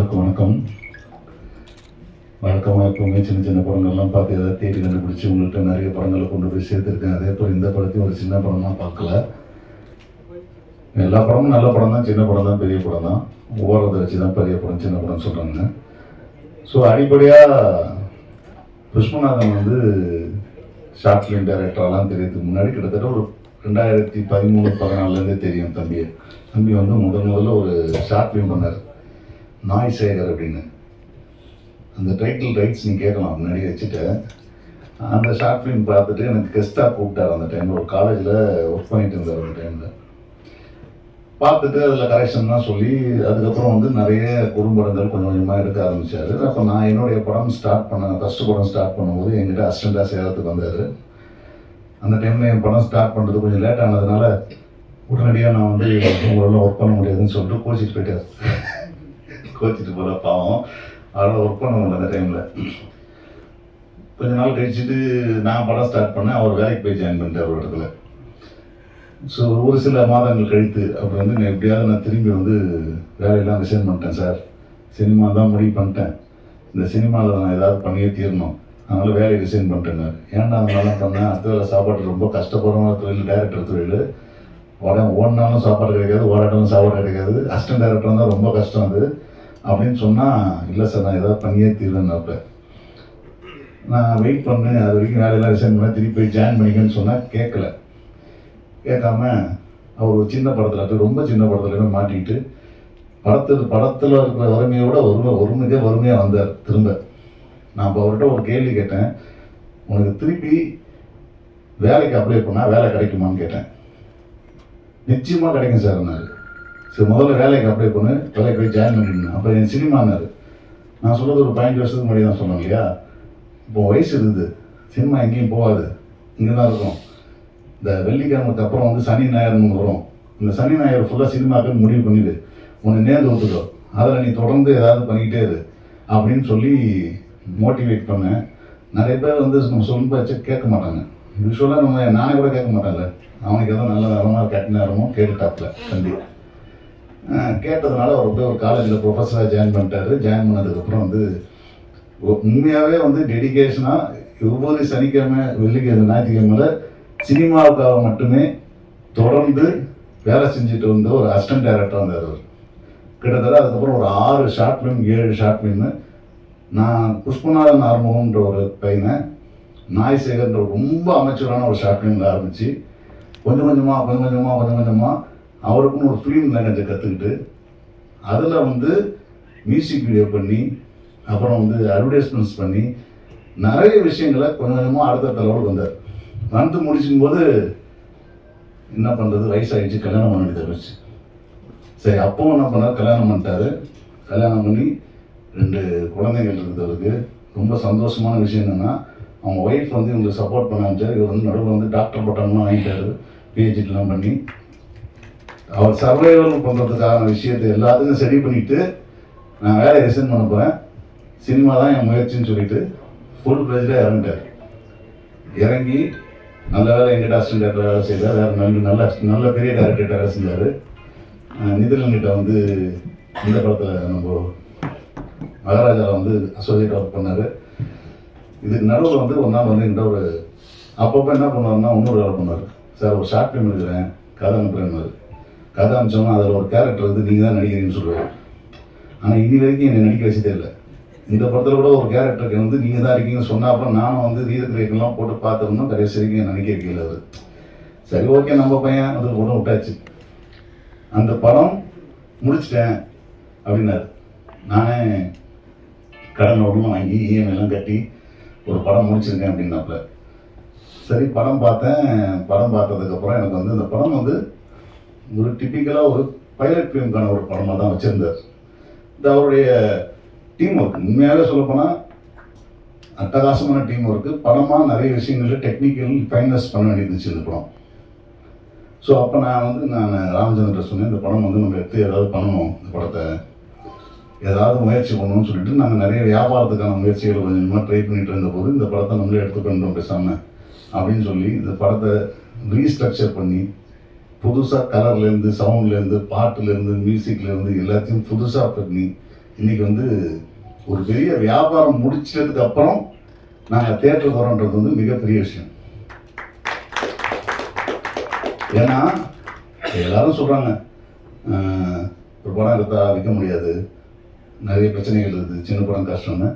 எல்லாருக்கும் வணக்கம். வழக்கமாக எப்பவுமே சின்ன சின்ன படங்கள்லாம் பார்த்து ஏதாவது தேடி கண்டுபிடிச்சி உங்கள்கிட்ட நிறைய படங்களை கொண்டு போய் சேர்த்துருக்கேன். அதே போல் இந்த படத்தையும் ஒரு சின்ன படமாக பார்க்கல. எல்லா படமும் நல்ல படம் தான், சின்ன படம் தான், பெரிய படம் தான். ஓடுறதை வச்சு தான் பெரிய படம் சின்ன படம் சொல்கிறாங்க. ஸோ அடிப்படையாக விஸ்வநாதன் வந்து ஷார்ட் ஃபிலிம் டைரக்டரெலாம் தெரியறதுக்கு முன்னாடி கிட்டத்தட்ட ஒரு 2013-14 தெரியும் தம்பியை. தம்பி வந்து முதல்ல ஒரு ஷார்ட் ஃபிலிம் பண்ணார், நாய் சேகர் அப்படின்னு. அந்த டைட்டில் ரைட்ஸ் நீ கேட்கலாம் முன்னாடி வச்சுட்டு. அந்த ஷார்ட் ஃபிலிம் பார்த்துட்டு எனக்கு கெஸ்ட்டாக கூப்பிட்டார். அந்த டைமில் ஒரு காலேஜில் ஒர்க் பண்ணிட்டு இருந்தார். அந்த டைமில் பார்த்துட்டு அதில் கரெக்ஷன்லாம் சொல்லி அதுக்கப்புறம் வந்து நிறைய குறும்படங்கள் கொஞ்சம் கொஞ்சமாக எடுக்க ஆரம்பித்தார். அப்போ நான் என்னுடைய படம் ஸ்டார்ட் பண்ணேன். ஃபஸ்ட்டு படம் ஸ்டார்ட் பண்ணும்போது என்கிட்ட அசிஸ்டண்ட்டாக சேரத்துக்கு வந்தார். அந்த டைமில் என் படம் ஸ்டார்ட் பண்ணுறது கொஞ்சம் லேட் ஆனதுனால உடனடியாக நான் வந்து உங்களெல்லாம் ஒர்க் பண்ண முடியாதுன்னு சொல்லிட்டு கோச்சிட்டு போயிட்டார். கோச்சிட்டு போகிற பாவம், அதனால் ஒர்க் பண்ண முடியல. அந்த டைமில் கொஞ்ச நாள் கழிச்சுட்டு நான் படம் ஸ்டார்ட் பண்ணேன். அவர் வேலைக்கு போய் ஜாயின் பண்ணிட்டார் ஒரு இடத்துல. ஸோ ஒரு சில மாதங்கள் கழித்து அப்படி வந்து எப்படியாவது நான் திரும்பி வந்து வேலையெல்லாம் ரிசைன் பண்ணிட்டேன் சார், சினிமா தான் முடிவு பண்ணிட்டேன், இந்த சினிமாவில் நான் ஏதாவது பண்ணியே தீரணும், அதனால் வேலையை ரிசைன் பண்ணிட்டேன். ஏன்டா அந்த மாதிரிலாம் பண்ணேன், அடுத்த வேலை சாப்பாடு ரொம்ப கஷ்டப்படுற தொழில் டைரக்டர் தொழில். ஓடினாலும் சாப்பாடு கிடைக்காது, ஓடாட்டாலும் சாப்பாடு கிடைக்காது, அசிஸ்டன்ட் டைரக்டர் தான் ரொம்ப கஷ்டம் அது அப்படின்னு சொன்னால், இல்லை சார் நான் ஏதாவது பண்ணியே தீர்வேன். அப்போ நான் வெயிட் பண்ணேன், அது வரைக்கும் வேலையெல்லாம் ரிசைன் பண்ண, திருப்பி போய் ஜாயின் பண்ணிக்கன்னு சொன்னால் கேட்காம அவர் ஒரு சின்ன படத்தில், ரொம்ப சின்ன படத்துல மாட்டிக்கிட்டு படத்தில் இருக்கிற வறுமையோட மிக வறுமையாக வந்தார் திரும்ப. நான் இப்போ அவர்கிட்ட ஒரு கேள்வி கேட்டேன், உனக்கு திருப்பி வேலைக்கு அப்ளை பண்ணால் வேலை கிடைக்குமான்னு கேட்டேன். நிச்சயமாக கிடைக்கும் சார்னாரு. சரி முதல்ல வேலைக்கு அப்ளை பண்ணு, வேலைக்கு போய் ஜாயின் பண்ணிடணும். அப்போ என் சினிமானாரு. நான் சொல்கிறது ஒரு 15 வருஷத்துக்கு முன்னாடி தான் சொன்னேன் இல்லையா. இப்போ வயசு இருக்குது, சினிமா எங்கேயும் போகாது, இங்கே தான் இருக்கும். இந்த வெள்ளிக்கிழமைக்கு அப்புறம் வந்து சனி ஞாயிறுன்னு வரும். இந்த சனி ஞாயிறு ஃபுல்லாக சினிமாவுக்கு முடிவு பண்ணிடு, உன்னை நேர்ந்து ஒத்துக்கோ, அதில் நீ தொடர்ந்து ஏதாவது பண்ணிக்கிட்டே இரு அப்படின்னு சொல்லி மோட்டிவேட் பண்ணேன். நிறைய பேர் வந்து நம்ம சொல்லும் வச்சு கேட்க மாட்டாங்க. யூஸ்வலாக நானே கூட கேட்க மாட்டேன்ல, அவனுக்கு எதோ நல்ல நேரமாக கெட்ட நேரமோ கேட்டுட்டாப்ல தம்பி. கேட்டதுனால அவர் போய் ஒரு காலேஜில் ப்ரொஃபஸராக ஜாயின் பண்ணிட்டாரு. ஜாயின் பண்ணதுக்கப்புறம் வந்து உண்மையாகவே வந்து டெடிக்கேஷனாக ஒவ்வொரு சனிக்கிழமை வெள்ளிக்கிழமை ஞாயிற்றுக்கிழமையில் சினிமாவுக்காக மட்டுமே தொடர்ந்து வேலை செஞ்சுட்டு வந்த ஒரு அசிஸ்டன்ட் டைரக்டர் வந்தார் அவர். கிட்டத்தட்ட அதுக்கப்புறம் ஒரு 6 ஷார்ட் ஃபிலிம் 7 ஷார்ட் ஃபிலிமு. நான் புஷ்பநாதன் ஆறுமுகம்ன்ற ஒரு பையனை, நாய் சேகர்ன்ற ரொம்ப அமைச்சரான ஒரு ஷார்ட் ஃபிலிமில் ஆரம்பித்து கொஞ்சம் கொஞ்சமாக அவருக்குன்னு ஒரு ஃபிலிம் லாங்குவேஜை கற்றுக்கிட்டு அதில் வந்து மியூசிக் வீடியோ பண்ணி அப்புறம் வந்து அட்வர்டைஸ்மெண்ட்ஸ் பண்ணி நிறைய விஷயங்களை கொஞ்சம் கொஞ்சமாக அடுத்த லெவலுக்கு வந்தார். வந்து முடிச்சுக்கும்போது என்ன பண்ணுறது, வயசாகிடுச்சு, கல்யாணம் பண்ண வேண்டியதாக போச்சு. சரி அப்பவும் என்ன பண்ணார், கல்யாணம் பண்ணிட்டாரு. கல்யாணம் பண்ணி 2 குழந்தைகள் இருக்கிறதுக்கு ரொம்ப சந்தோஷமான விஷயம் என்னென்னா, அவங்க ஒய்ஃப் வந்து இவங்களுக்கு சப்போர்ட் பண்ண ஆரம்பிச்சார். இவர் வந்து நடுவில் வந்து டாக்டர் பட்டம்லாம் வாங்கிட்டாரு, பிஹெச்டிலாம் பண்ணி. அவர் சர்வைவல் பண்ணுறதுக்கான விஷயத்தை எல்லாத்துக்கும் சரி பண்ணிவிட்டு நான் வேலையை ரிசைன் பண்ண போகிறேன், சினிமா தான் என் முயற்சின்னு சொல்லிட்டு ஃபுல் ஃப்ளெஜ்டாக இறங்கிட்டார். இறங்கி நல்ல வேலை எங்கிட்ட அசிஸ்டன்ட் டைரக்டர் வேலை செய்தார். வேறு நல்ல பெரிய டைரக்டர் வேலை செஞ்சார். நிதிலன்கிட்ட வந்து இந்த படத்தில் நம்ம மகாராஜாவில் வந்து அசோசியேட் ஒர்க் பண்ணார். இதுக்கு நடுவில் வந்து ஒரு நாள் வந்து என்கிட்ட ஒரு அப்பப்போ என்ன பண்ணுவாருன்னா இன்னொரு வேலை பண்ணார். சார் ஒரு ஷார்ட் ஃபிலிம் எடுக்கிறேன், கதை அனுப்புறேன்னாரு. கதை அனுப்பிச்சோன்னா அதில் ஒரு கேரக்டர் வந்து நீங்கள் தான் நடிக்கிறீங்கன்னு சொல்லுவார். ஆனால் இனி வரைக்கும் என்னை நடிக்க வச்சதே இல்லை. இந்த படத்தில் கூட ஒரு கேரக்டருக்கு வந்து நீங்கள் தான் இருக்கீங்கன்னு சொன்னால் அப்புறம் நானும் வந்து ரீரேக்கெல்லாம் போட்டு பார்த்துருந்தோம். கடைசி வரைக்கும் என் நடிக்க வைக்கல அவர். சரி ஓகே நம்ம பையன் அது கூட விட்டாச்சு. அந்த படம் முடிச்சிட்டேன் அப்படின்னாரு. நானே கடன் உடனே வாங்கி இஎம்ஐலாம் கட்டி ஒரு படம் முடிச்சிருக்கேன் அப்படின்னாப்புல. சரி படம் பார்த்தேன். படம் பார்த்ததுக்கப்புறம் எனக்கு வந்து இந்த படம் வந்து ஒரு டிப்பிக்கலாக ஒரு பைலட் ஃபிலிம்கான ஒரு படமாக தான் வச்சுருந்தார். இது அவருடைய டீம் ஒர்க் உண்மையாகவே சொல்லப்போனால் அட்டகாசமான டீம் ஒர்க்கு. படமாக நிறைய விஷயங்களில் டெக்னிக்கல் ஃபைனஸ் பண்ண வேண்டியிருந்துச்சு இந்த படம். ஸோ அப்போ நான் ராமச்சந்திரன் சொன்னேன், இந்த படம் வந்து நம்ம எடுத்து ஏதாவது பண்ணணும், இந்த படத்தை ஏதாவது முயற்சி பண்ணணும்னு சொல்லிட்டு நாங்கள் நிறைய வியாபாரத்துக்கான முயற்சிகளை கொஞ்சம் கொஞ்சமாக ட்ரை பண்ணிட்டு இருந்தபோது இந்த படத்தை நம்மளே எடுத்துக்கொண்டோம் பேசாமல் அப்படின்னு சொல்லி இந்த படத்தை ரீஸ்ட்ரக்சர் பண்ணி புதுசாக கலர்லேருந்து சவுண்ட்லேருந்து பாட்டுலேருந்து மியூசிக்லேருந்து எல்லாத்தையும் புதுசாக பண்ணி இன்னைக்கு வந்து ஒரு பெரிய வியாபாரம் முடிச்சதுக்கு அப்புறம் நாங்கள் தியேட்டருக்கு வரோன்றது வந்து மிகப்பெரிய விஷயம். ஏன்னா எல்லாரும் சொல்கிறாங்க ஒரு படம் எடுத்தா விற்க முடியாது, நிறைய பிரச்சனைகள் இருக்குது, சின்ன படம் கஷ்டம்னு.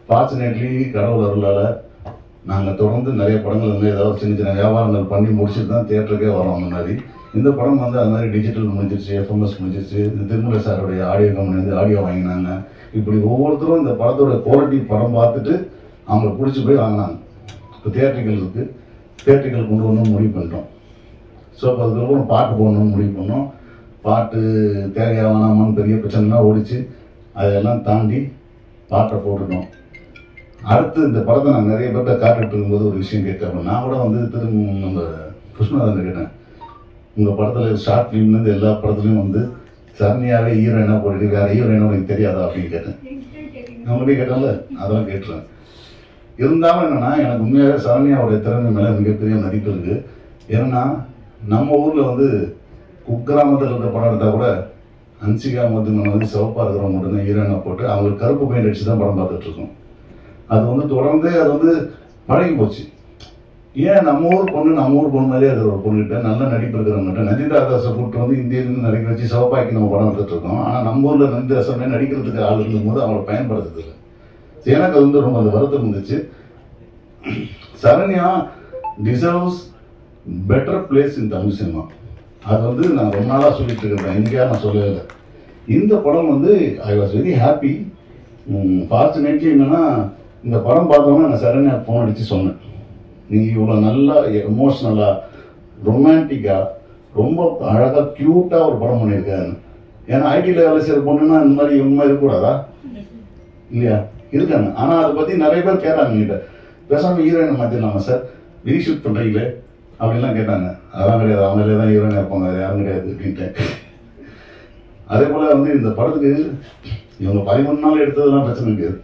ஃபார்ச்சுனேட்லி கடவுள் அருளால் நாங்கள் தொடர்ந்து நிறைய படங்கள் வந்து ஏதாவது சின்ன சின்ன வியாபாரங்கள் பண்ணி முடிச்சுட்டு தான் தியேட்டருக்கே வரோம். அந்த மாதிரி இந்த படம் வந்து அது மாதிரி டிஜிட்டல் முடிஞ்சிருச்சு, எஃப்எம்எஸ் முடிஞ்சிருச்சு, இந்த திருமலை சாருடைய ஆடியோ கம்பெனி வந்து ஆடியோ வாங்கினாங்க. இப்படி ஒவ்வொருத்தரும் இந்த படத்தோட குவாலிட்டி படம் பார்த்துட்டு அவங்களுக்கு பிடிச்சி போய் வாங்கினாங்க. இப்போ தியேட்டர்கள் இருக்குது, தியேட்டர்கள் கொண்டு வரணும்னு முடிவு பண்ணிட்டோம். ஸோ இப்போ அதுக்கப்புறம் பாட்டு போடணும்னு முடிவு பண்ணோம். பாட்டு தேவையா வேணாமான்னு பெரிய பிரச்சனைலாம் ஓடிச்சு. அதெல்லாம் தாண்டி பாட்டை போட்டுட்டோம். அடுத்து இந்த படத்தை நான் நிறைய பேர்ட்ட காட்டுட்டு இருக்கும்போது ஒரு விஷயம் கேட்க, நான் கூட வந்து நம்ம கிருஷ்ணநாதன் கேட்டேன், உங்கள் படத்தில் ஷார்ட் ஃபிலிம்லேருந்து எல்லா படத்துலையும் வந்து சரண்யாவே ஹீரோயினாக போட்டுட்டு வேறு ஹீரோயினா எனக்கு தெரியாதா அப்படின்னு கேட்டேன். நம்மகிட்டே கேட்டால அதெல்லாம் கேட்டுறேன். இருந்தாலும் என்னென்னா எனக்கு உண்மையாகவே சரண்யாவுடைய திறமை மேலே மிகப்பெரிய மதிப்பு இருக்குது. ஏன்னா நம்ம ஊரில் வந்து குக்கிராமத்தில் இருக்கிற படம் எடுத்தால் கூட அன்சிகா மதுமன் வந்து சிவப்பாக இருக்கிறவங்க மட்டும்தான் ஹீரோயினாக போட்டு அவங்களுக்கு கருப்பு பெயிண்ட் அடிச்சு தான் படம் பார்த்துட்ருக்கோம். அது வந்து தொடர்ந்து அது வந்து பழகி போச்சு. ஏன் நம்ம ஊர் பொண்ணு மாதிரியே இருக்கிற ஒரு பொண்ணுகிட்ட நல்ல நடிப்பு இருக்கிறவங்ககிட்ட நந்திதா தாஸை கூப்பிட்டு வந்து இந்தியிலேருந்து நடிக்க வச்சு சிவப்பாக்கி நம்ம படம் எடுத்துட்டு இருக்கோம். ஆனால் நம்ம ஊரில் நந்திதாசனே நடிக்கிறதுக்கு ஆள் இருக்கும்போது அவங்களை பயன்படுத்துறதில்லை. எனக்கு அது வந்து ரொம்ப அந்த வருத்தம் இருந்துச்சு. சரண்யா டிசர்வ்ஸ் பெட்டர் பிளேஸ் இன் தமிழ் சினிமா. அது வந்து நான் ரொம்ப நாளாக சொல்லிட்டு இருக்கிறேன், இன்றைக்கா நான் சொல்லவே இல்லை. இந்த படம் வந்து I was very happy. Fortunately என்னென்னா இந்த படம் பார்த்தோன்னா நான் சரண்யா ஃபோன் அடித்து சொன்னேன், நீங்கள் இவ்வளோ நல்லா எமோஷ்னலாக ரொமான்டிக்காக ரொம்ப அழகாக க்யூட்டாக ஒரு படம் பண்ணியிருக்காருன்னு. ஏன்னா ஐடியில் வேலை செய்கிற பொண்ணுன்னா இந்த மாதிரி இவங்க இருக்கக்கூடாதா இல்லையா? இருக்காங்க. ஆனால் அதை பற்றி நிறைய பேர் கேட்டாங்க என்கிட்ட, பேசாமல் ஹீரோயினை மாற்றிடலாமா சார், ரீஷூட் பண்ணுறீங்களே அப்படின்லாம் கேட்டாங்க. அதெல்லாம் கிடையாது, அவங்களே தான் ஹீரோயின் இருப்பாங்க, அது யாரும் கிடையாது அப்படின்ட்டேன். அதே போல் வந்து இந்த படத்துக்கு இவங்க 13 நாள் எடுத்ததெல்லாம் பிரச்சனை இருக்காது.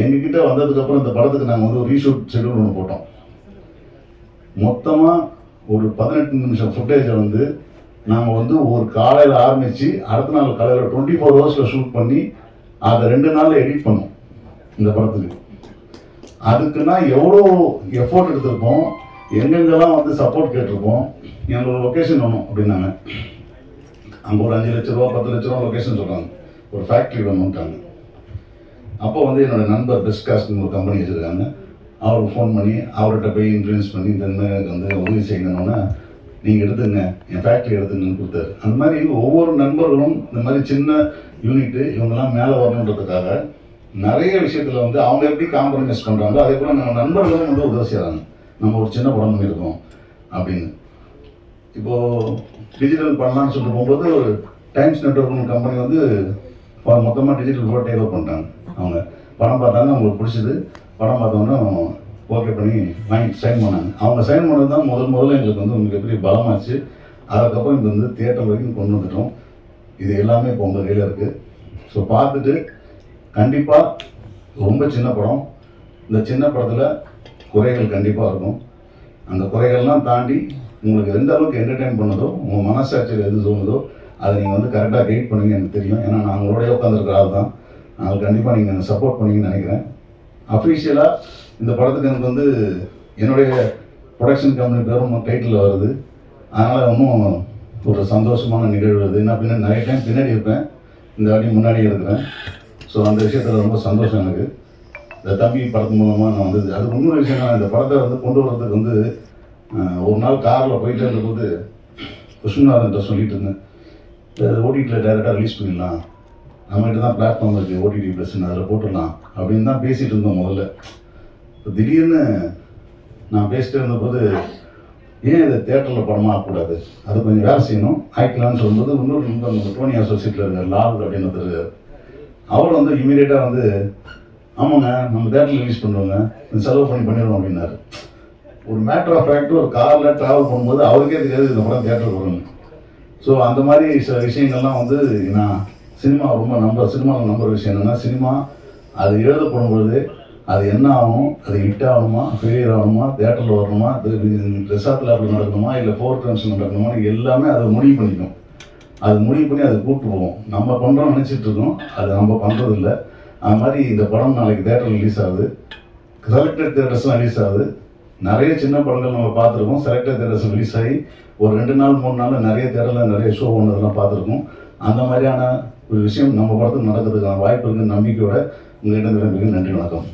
எங்ககிட்ட வந்ததுக்கப்புறம் இந்த படத்துக்கு நாங்கள் வந்து ஒரு ரீஷூட் ஷெட்யூல் ஒன்று போட்டோம். மொத்தமாக ஒரு 18 நிமிஷம் ஃபுட்டேஜை வந்து நாங்கள் வந்து ஒரு காலையில் ஆரம்பித்து அடுத்த நாள் காலையில் 24 ஹவர்ஸில் ஷூட் பண்ணி அதை 2 நாளில் எடிட் பண்ணோம் இந்த படத்துக்கு. அதுக்குன்னா எவ்வளோ எஃபோர்ட் எடுத்திருப்போம், எங்கெங்கெல்லாம் வந்து சப்போர்ட் கேட்டிருப்போம். எங்களோட லொக்கேஷன் வேணும் அப்படின்னாங்க. அங்கே ஒரு 5 லட்ச ரூபா 10 லட்ச ரூபா லொக்கேஷன் சொல்கிறாங்க, ஒரு ஃபேக்ட்ரி வேணும்ட்டாங்க. அப்போ வந்து என்னோடய நண்பர் பெஸ்ட் காஸ்ட்னு ஒரு கம்பெனி வச்சுருக்காங்க, அவருக்கு ஃபோன் பண்ணி அவர்கிட்ட போய் இன்ஃப்ளூயன்ஸ் பண்ணி இந்த மாதிரி எனக்கு வந்து உதவி செய்யணுன்னா நீங்கள் எடுத்துங்க, என் ஃபேக்ட்ரி எடுத்துங்கன்னு கொடுத்தாரு. அந்த மாதிரி ஒவ்வொரு நண்பர்களும் இந்த மாதிரி சின்ன யூனிட்டு இவங்கெல்லாம் மேலே வரணுன்றதுக்காக நிறைய விஷயத்தில் வந்து அவங்க எப்படி காம்ப்ரமைஸ் பண்ணுறாங்களோ அதே போல் நம்ம நண்பர்களும் வந்து உதவி செய்கிறாங்க. நம்ம ஒரு சின்ன படம் பண்ணியிருக்கோம் அப்படின்னு. இப்போது டிஜிட்டல் பண்ணலான்னு சொல்லிட்டு போகும்போது டைம்ஸ் நெட்வொர்க்னு கம்பெனி வந்து மொத்தமாக டிஜிட்டல் ஃபோட்டோ டேக் அவுட் பண்ணிட்டாங்க. அவங்க படம் பார்த்தாங்க, அவங்களுக்கு பிடிச்சது, படம் பார்த்தோன்னா ஓகே பண்ணி வாங்கி சைன் பண்ணாங்க. அவங்க சைன் பண்ணது தான் முதல்ல எங்களுக்கு வந்து மிகப்பெரிய பலமாச்சு. அதுக்கப்புறம் இது வந்து தியேட்டர் வரைக்கும் கொண்டு வந்துட்டோம். இது எல்லாமே இப்போ உங்கள் கையில் இருக்குது. ஸோ பார்த்துட்டு கண்டிப்பாக ரொம்ப சின்ன படம், இந்த சின்ன படத்தில் குறைகள் கண்டிப்பாக இருக்கும். அந்த குறைகள்லாம் தாண்டி உங்களுக்கு எந்த அளவுக்கு என்டர்டெயின் பண்ணதோ, உங்கள் மனசாட்சியில் எது தோணுதோ அதை நீங்கள் வந்து கரெக்டாக கைட் பண்ணுங்க. எனக்கு தெரியும், ஏன்னா நான் உங்களோடய உட்காந்துருக்கிற ஆள் தான். அதனால் கண்டிப்பாக நீங்கள் எனக்கு சப்போர்ட் பண்ணிங்கன்னு நினைக்கிறேன். அஃபிஷியலாக இந்த படத்துக்கு எனக்கு வந்து என்னுடைய ப்ரொடக்ஷன் கம்பெனி பேரும் டைட்டில் வருது. அதனால் இன்னும் ஒரு சந்தோஷமான நிகழ்வு அது. நான் பின்னாடி நிறைய டைம் பின்னாடி இருப்பேன், இந்த வாட்டி முன்னாடி இருக்கிறேன். ஸோ அந்த விஷயத்தில் ரொம்ப சந்தோஷம் எனக்கு. இந்த தம்பி படத்து மூலமாக நான் வந்து அது இன்னொரு விஷயம், நான் இந்த படத்தை வந்து கொண்டு வர்றதுக்கு வந்து ஒரு நாள் காரில் போயிட்டு இருந்தபோது கிருஷ்ணநாதன்கிட்ட சொல்லிட்டு இருந்தேன், ஓடிடியில் டைரெக்டாக ரிலீஸ் பண்ணிடலாம், நம்மகிட்ட தான் பிளாட்ஃபார்ம் இருக்குது ஓடிடி ப்ளஸ்ன்னு, அதில் போட்டுடலாம் அப்படின்னு தான் பேசிகிட்டு இருந்தோம் முதல்ல. இப்போ திடீர்னு நான் பேசிட்டு இருந்தபோது ஏன் இதை தேட்டரில் படமாக ஆகக்கூடாது, அது கொஞ்சம் வேலை செய்யணும் ஆயிக்கலான்னு சொல்லும்போது இன்னொரு நண்பர் டோனி அசோசியேட்டில் இருக்கார் லால் அப்படின்னு ஒருத்தர், அவர் வந்து இமீடியட்டாக வந்து ஆமாங்க நம்ம தேட்டரில் ரிலீஸ் பண்ணுவோங்க, செலவு பண்ணிடுவோம் அப்படின்னாரு. ஒரு மேட்டர் ஆஃப் ஃபேக்ட் ஒரு காரில் ட்ராவல் பண்ணும்போது அவருக்கே தெரியாது இந்த படம் தேட்டருக்கு வரணும். ஸோ அந்த மாதிரி சில விஷயங்கள்லாம் வந்து நான் சினிமா ரொம்ப சினிமாவில் நம்புற விஷயம் என்னென்னா, சினிமா அது எழுதப்படும் பொழுது அது என்ன ஆகணும், அது ஹிட் ஆகணுமா, ஃபெயிலியர் ஆகணுமா, தேட்டரில் வரணுமா, ரெசார்ட்டில் அப்படி நடக்கணுமா, இல்லை 4 ட்ரான்ஸ் நடக்கணுமா, எல்லாமே அதை முடிவு பண்ணிக்கும். அது முடிவு பண்ணி அதை கூப்பிட்டு போவோம். நம்ம பண்ணுறோம் நினச்சிட்டு இருக்கோம், அது நம்ம பண்ணுறது இல்லை. அது மாதிரி இந்த படம் நாளைக்கு தேட்டரில் ரிலீஸ் ஆகுது, செலக்டட் தேட்டர்ஸ்லாம் ரிலீஸ் ஆகுது. நிறைய சின்ன படங்கள் நம்ம பார்த்துருக்கோம், செலக்டட் தேட்டர்ஸ் ரிலீஸ் ஆகி ஒரு 2 நாள் 3 நாள் நிறைய தேட்டரில் நிறைய ஷோ ஒன்றதெல்லாம் பார்த்துருக்கோம். அந்த மாதிரியான ஒரு விஷயம் நம்ம படத்துக்கு நடக்கிறதுக்கான வாய்ப்பு இருக்குன்னு நம்பிக்கையோட உங்களிடம் நன்றி, வணக்கம்.